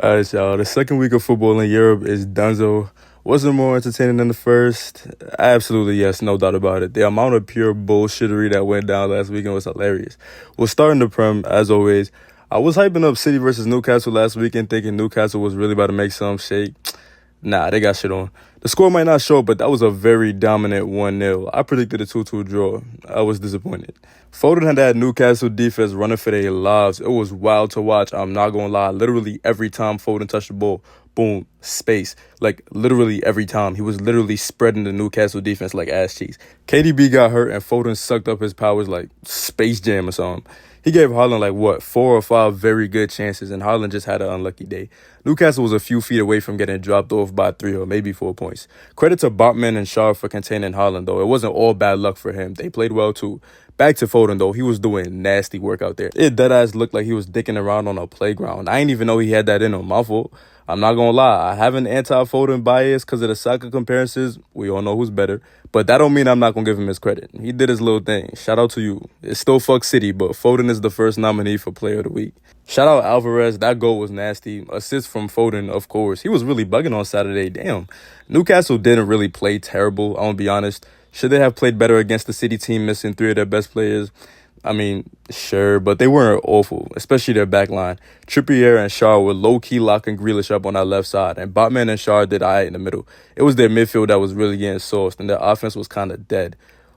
All right, y'all. The second week of football in Europe is donezo. Was it more entertaining than the first? Absolutely, yes, no doubt about it. The amount of pure bullshittery that went down last weekend was hilarious. We'll start in the Prem, as always. I was hyping up City versus Newcastle last weekend, thinking Newcastle was really about to make some shake. Nah, they got shit on. The score might not show, but that was a very dominant 1-0. I predicted a 2-2 draw. I was disappointed. Foden had that Newcastle defense running for their lives. It was wild to watch. I'm not going to lie. Literally every time Foden touched the ball, boom, space. Like, literally every time. He was literally spreading the Newcastle defense like ass cheeks. KDB got hurt, and Foden sucked up his powers like Space Jam or something. He gave Haaland, 4 or 5 very good chances, and Haaland just had an unlucky day. Newcastle was a few feet away from getting dropped off by 3 or maybe 4 points. Credit to Botman and Shaw for containing Haaland, though. It wasn't all bad luck for him. They played well, too. Back to Foden, though. He was doing nasty work out there. It deadass looked like he was dicking around on a playground. I didn't even know he had that in him. My fault. I'm not going to lie. I have an anti-Foden bias because of the soccer comparisons. We all know who's better. But that don't mean I'm not going to give him his credit. He did his little thing. Shout out to you. It's still fuck City, but Foden is the first nominee for Player of the Week. Shout out Alvarez. That goal was nasty. Assist from Foden, of course. He was really bugging on Saturday. Damn. Newcastle didn't really play terrible, I'm going to be honest. Should they have played better against the City team missing 3 of their best players? I mean, sure, but they weren't awful, especially their back line. Trippier and Shaw were low-key locking Grealish up on that left side, and Botman and Shaw did all right in the middle. It was their midfield that was really getting sauced, and their offense was kind of dead.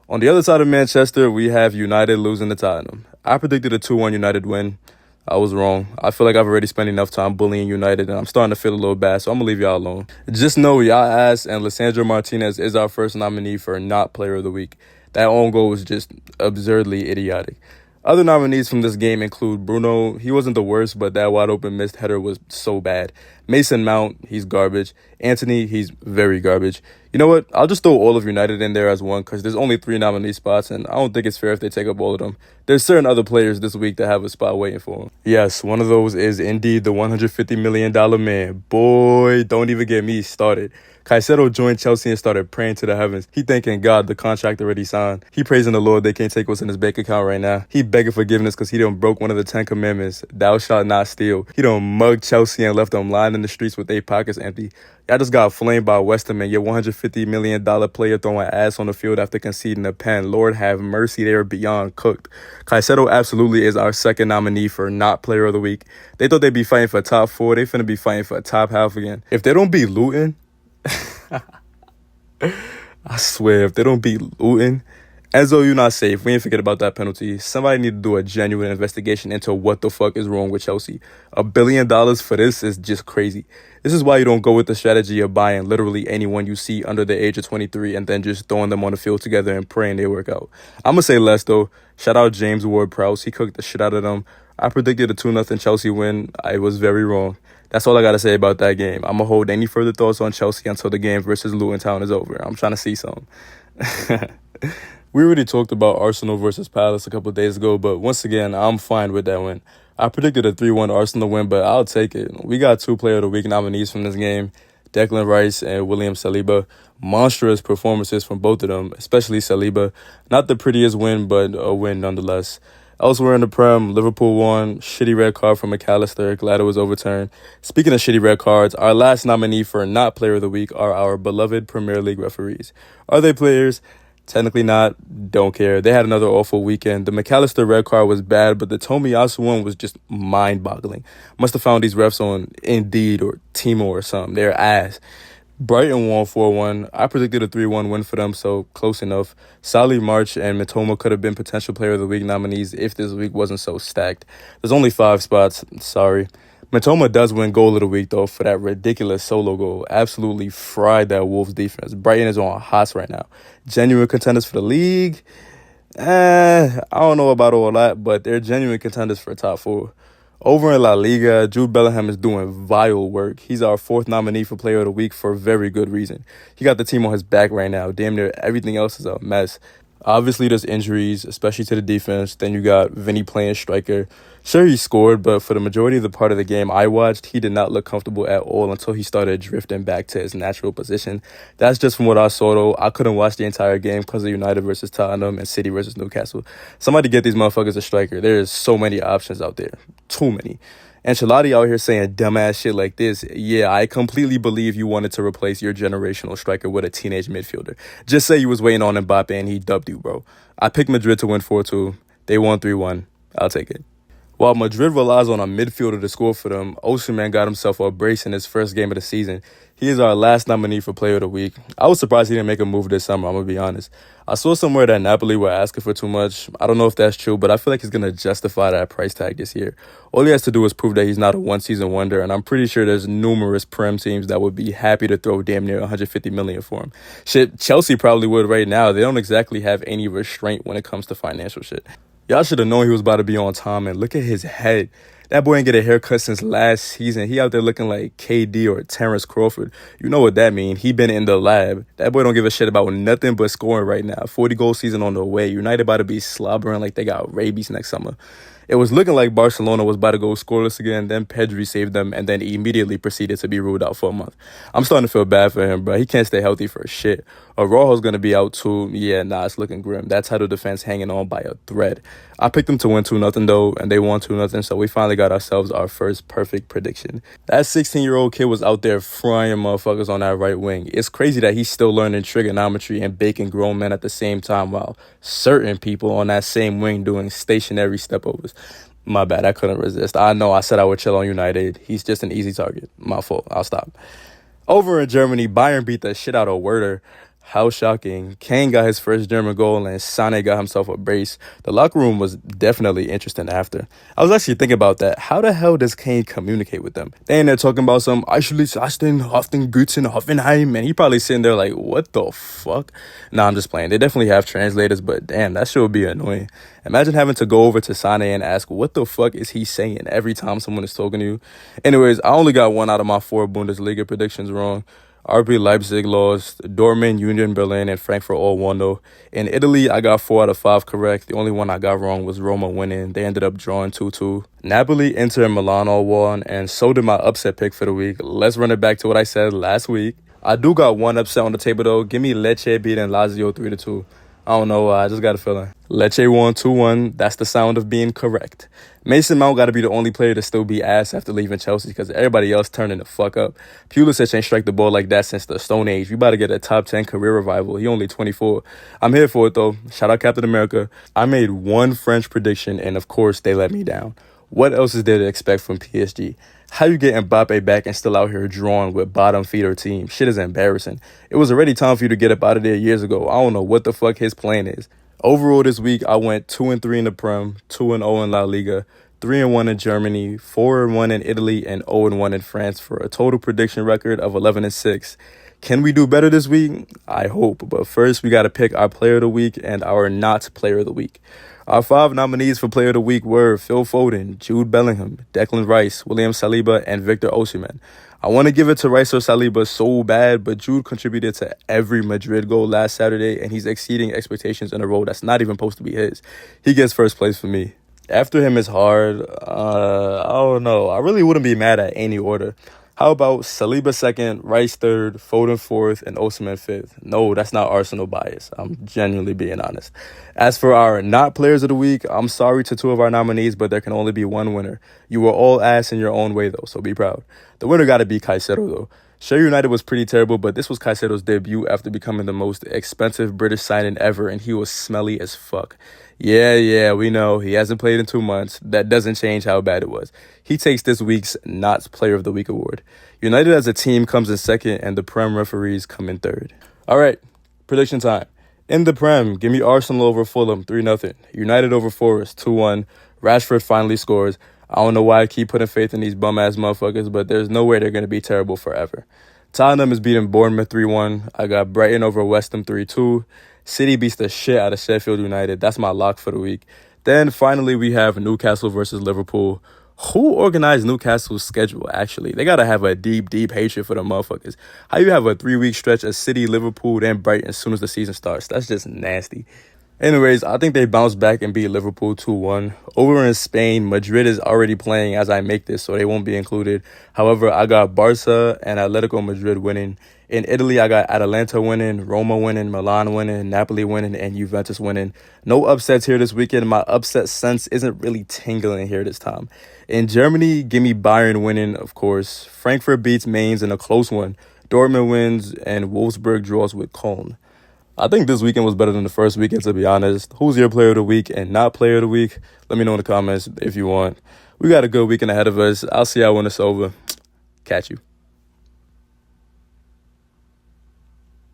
On the other side of Manchester, we have United losing to Tottenham. I predicted a 2-1 United win. I was wrong. I feel like I've already spent enough time bullying United, and I'm starting to feel a little bad, so I'm going to leave y'all alone. Just know y'all ass and Lisandro Martinez is our first nominee for not Player of the Week. That own goal was just absurdly idiotic. Other nominees from this game include Bruno. He wasn't the worst, but that wide-open missed header was so bad. Mason Mount, he's garbage. Anthony, he's very garbage. You know what? I'll just throw all of United in there as one because there's only 3 nominee spots, and I don't think it's fair if they take up all of them. There's certain other players this week that have a spot waiting for them. Yes, one of those is indeed the $150 million man. Boy, don't even get me started. Caicedo joined Chelsea and started praying to the heavens. He thanking God the contract already signed. He praising the Lord they can't take what's in his bank account right now. He begging forgiveness because he done broke one of the 10 commandments. Thou shalt not steal. He done mugged Chelsea and left them lying in the streets with their pockets empty. Y'all just got flamed by West Ham and your $150 million player throwing ass on the field after conceding a pen. Lord have mercy, they are beyond cooked. Caicedo absolutely is our second nominee for not Player of the Week. They thought they'd be fighting for top 4. They finna be fighting for top half again. If they don't beat Luton, I swear, if they don't beat Luton, Enzo, you're not safe. We ain't forget about that penalty. Somebody need to do a genuine investigation into what the fuck is wrong with Chelsea. $1 billion for this is just crazy. This is why you don't go with the strategy of buying literally anyone you see under the age of 23 and then just throwing them on the field together and praying they work out. I'm going to say less, though. Shout out James Ward-Prowse. He cooked the shit out of them. I predicted a 2-0 Chelsea win. I was very wrong. That's all I got to say about that game. I'm going to hold any further thoughts on Chelsea until the game versus Luton Town is over. I'm trying to see something. We already talked about Arsenal versus Palace a couple of days ago, but once again, I'm fine with that win. I predicted a 3-1 Arsenal win, but I'll take it. We got 2 Player of the Week nominees from this game, Declan Rice and William Saliba. Monstrous performances from both of them, especially Saliba. Not the prettiest win, but a win nonetheless. Elsewhere in the Prem, Liverpool won. Shitty red card from McAllister. Glad it was overturned. Speaking of shitty red cards, our last nominee for not Player of the Week are our beloved Premier League referees. Are they players? Technically not. Don't care. They had another awful weekend. The McAllister red card was bad, but the Tomiyasu one was just mind-boggling. Must have found these refs on Indeed or Timo or something. They're ass. Brighton won 4-1. I predicted a 3-1 win for them, so close enough. Solly March and Mitoma could have been potential Player of the Week nominees if this week wasn't so stacked. There's only 5 spots. Sorry. Mitoma does win Goal of the Week, though, for that ridiculous solo goal. Absolutely fried that Wolves defense. Brighton is on hots right now. Genuine contenders for the league? I don't know about all that, but they're genuine contenders for top 4. Over in La Liga, Jude Bellingham is doing vile work. He's our 4th nominee for Player of the Week for a very good reason. He got the team on his back right now. Damn near everything else is a mess. Obviously, there's injuries, especially to the defense. Then you got Vinny playing striker. Sure, he scored, but for the majority of the part of the game I watched, he did not look comfortable at all until he started drifting back to his natural position. That's just from what I saw, though. I couldn't watch the entire game because of United versus Tottenham and City versus Newcastle. Somebody get these motherfuckers a striker. There's so many options out there. Too many. Ancelotti out here saying dumbass shit like this. Yeah, I completely believe you wanted to replace your generational striker with a teenage midfielder. Just say you was waiting on Mbappe and he dubbed you, bro. I picked Madrid to win 4-2. They won 3-1. I'll take it. While Madrid relies on a midfielder to score for them, Osimhen got himself a brace in his first game of the season. He is our last nominee for Player of the Week. I was surprised he didn't make a move this summer, I'm going to be honest. I saw somewhere that Napoli were asking for too much. I don't know if that's true, but I feel like he's going to justify that price tag this year. All he has to do is prove that he's not a one-season wonder, and I'm pretty sure there's numerous Prem teams that would be happy to throw damn near $150 million for him. Shit, Chelsea probably would right now. They don't exactly have any restraint when it comes to financial shit. Y'all should have known he was about to be on time, and look at his head. That boy ain't get a haircut since last season. He out there looking like KD or Terrence Crawford. You know what that mean. He been in the lab. That boy don't give a shit about nothing but scoring right now. 40-goal season on the way. United about to be slobbering like they got rabies next summer. It was looking like Barcelona was about to go scoreless again. Then Pedri saved them and then immediately proceeded to be ruled out for a month. I'm starting to feel bad for him, bro. He can't stay healthy for shit. Araujo's going to be out too. Yeah, nah, it's looking grim. That title defense hanging on by a thread. I picked them to win 2-0 though, and they won 2-0, so we finally got ourselves our first perfect prediction. That 16-year-old kid was out there frying motherfuckers on that right wing. It's crazy that he's still learning trigonometry and baking grown men at the same time while certain people on that same wing doing stationary stepovers. My bad, I couldn't resist. I know I said I would chill on United. He's just an easy target. My fault. I'll stop. Over in Germany, Bayern beat the shit out of Werder. How shocking. Kane got his first German goal and Sané got himself a brace. The locker room was definitely interesting after. I was actually thinking about that. How the hell does Kane communicate with them? They ain't there talking about some Eichlich, Hoffen, Gutzen, Hoffenheim, and he probably sitting there like, what the fuck? Nah, I'm just playing. They definitely have translators, but damn, that shit would be annoying. Imagine having to go over to Sané and ask, what the fuck is he saying every time someone is talking to you? Anyways, I only got 1 out of my 4 Bundesliga predictions wrong. RB Leipzig lost, Dortmund, Union Berlin, and Frankfurt all won though. In Italy, I got 4 out of 5 correct. The only one I got wrong was Roma winning. They ended up drawing 2-2. Napoli, Inter, and Milan all won, and so did my upset pick for the week. Let's run it back to what I said last week. I do got one upset on the table though. Give me Lecce beating Lazio 3-2. I don't know why, I just got a feeling. Lecce won 2-1. That's the sound of being correct. Mason Mount got to be the only player to still be ass after leaving Chelsea because everybody else turning the fuck up. Pulisic ain't strike the ball like that since the Stone Age. We about to get a top 10 career revival. He only 24. I'm here for it though. Shout out Captain America. I made one French prediction and of course they let me down. What else is there to expect from PSG? How you get Mbappe back and still out here drawing with bottom feeder team? Shit is embarrassing. It was already time for you to get up out of there years ago. I don't know what the fuck his plan is. Overall this week, I went 2-3 in the Prem, 2-0 in La Liga, 3-1 in Germany, 4-1 in Italy, and 0-1 in France for a total prediction record of 11-6. Can we do better this week? I hope. But first, we got to pick our player of the week and our not player of the week. Our 5 nominees for player of the week were Phil Foden, Jude Bellingham, Declan Rice, William Saliba, and Victor Osimhen. I want to give it to Rice or Saliba so bad, but Jude contributed to every Madrid goal last Saturday, and he's exceeding expectations in a role that's not even supposed to be his. He gets first place for me. After him is hard. I don't know. I really wouldn't be mad at any order. How about Saliba second, Rice third, Foden fourth, and Osimhen fifth? No, that's not Arsenal bias. I'm genuinely being honest. As for our not players of the week, I'm sorry to 2 of our nominees, but there can only be one winner. You were all ass in your own way, though, so be proud. The winner got to be Caicedo, though. Sure, United was pretty terrible, but this was Caicedo's debut after becoming the most expensive British signing ever, and he was smelly as fuck. Yeah, we know. He hasn't played in 2 months. That doesn't change how bad it was. He takes this week's Not Player of the Week award. United as a team comes in second, and the Prem referees come in third. All right, prediction time. In the Prem, give me Arsenal over Fulham, 3-0. United over Forest, 2-1. Rashford finally scores. I don't know why I keep putting faith in these bum-ass motherfuckers, but there's no way they're going to be terrible forever. Tottenham is beating Bournemouth 3-1. I got Brighton over West Ham 3-2. City beats the shit out of Sheffield United. That's my lock for the week. Then finally we have Newcastle versus Liverpool. Who organized Newcastle's schedule, actually? They got to have a deep hatred for the motherfuckers. How you have a 3-week stretch of City, Liverpool, then Brighton as soon as the season starts? That's just nasty. Anyways, I think they bounced back and beat Liverpool 2-1. Over in Spain, Madrid is already playing as I make this, so they won't be included. However, I got Barca and Atletico Madrid winning. In Italy, I got Atalanta winning, Roma winning, Milan winning, Napoli winning, and Juventus winning. No upsets here this weekend. My upset sense isn't really tingling here this time. In Germany, give me Bayern winning, of course. Frankfurt beats Mainz in a close one. Dortmund wins, and Wolfsburg draws with Köln. I think this weekend was better than the first weekend, to be honest. Who's your player of the week and not player of the week? Let me know in the comments if you want. We got a good weekend ahead of us. I'll see y'all when it's over. Catch you.